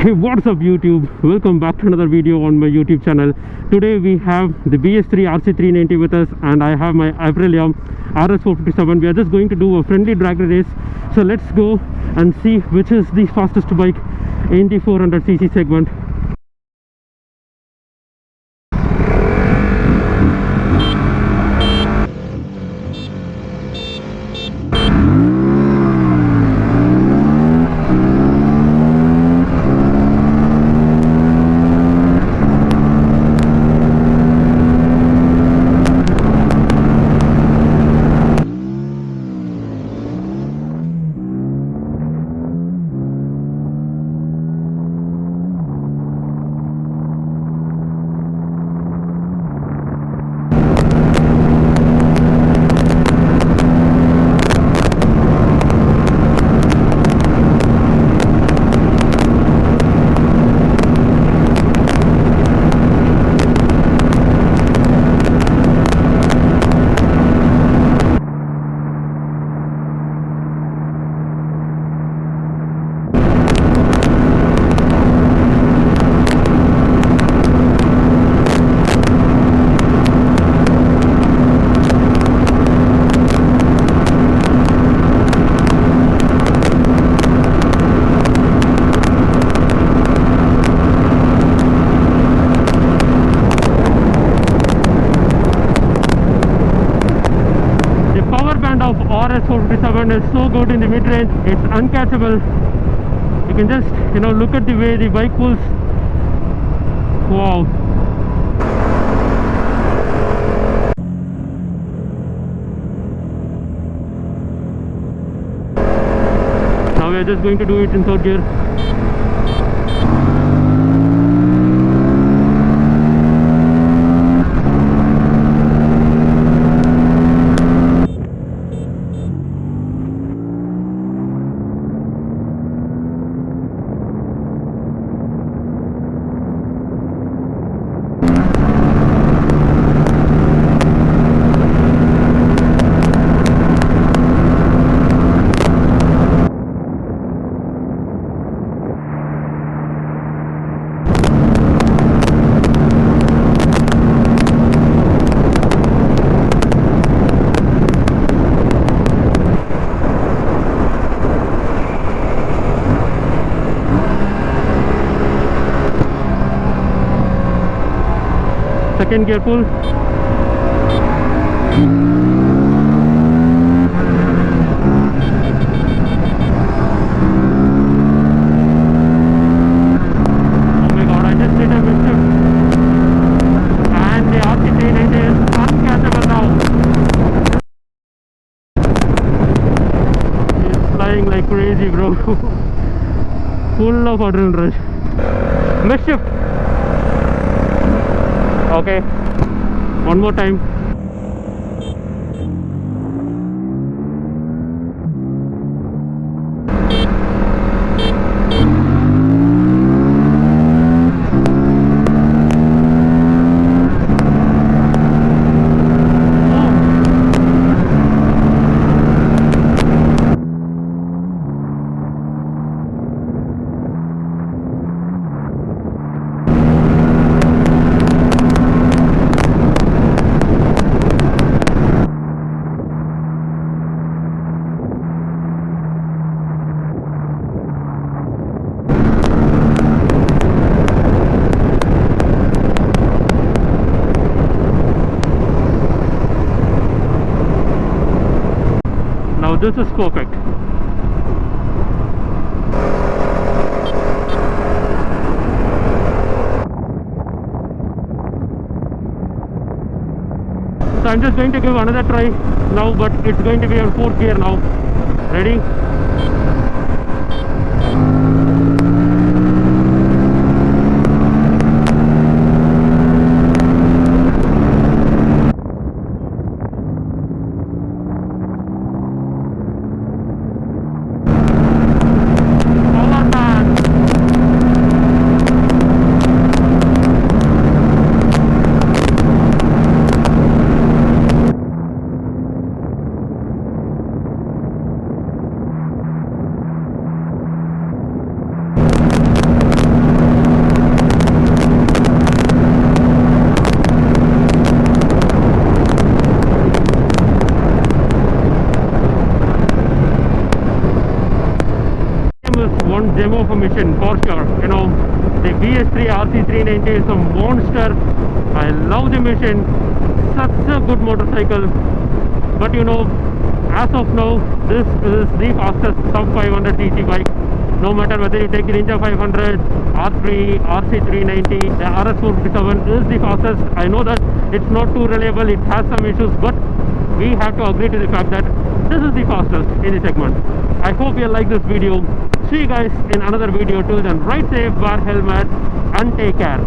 Hey, what's up YouTube? Welcome back to another video on my YouTube channel. Today we have the BS3 RC390 with us, and I have my APRILIA RS457. We are just going to do a friendly drag race. So let's go and see which is the fastest bike in the 400cc segment. Of RS457 is so good in the mid-range, it's uncatchable. You can just look at the way the bike pulls. Wow. Now we are just going to do it in third gear. Second gear pull. Oh my god, I just did a mistake. And the RC390 is uncatchable now. It's flying like crazy, bro. Full of adrenaline rush. Mischief. Okay, one more time. This is perfect. So I'm just going to give another try now, but it's going to be on fourth gear now. Ready? one gem of a machine for sure. You know, the BS3 RC390 is a monster. I love the machine. Such a good motorcycle. But you know, as of now, this is the fastest sub 500 cc bike. No matter whether you take the Ninja 500, R3, RC390, the RS457 is the fastest. I know that it's not too reliable, it has some issues, but we have to agree to the fact that this is the fastest in the segment. I hope you like this video. See you guys in another video. Till then, ride safe, wear helmet, and take care.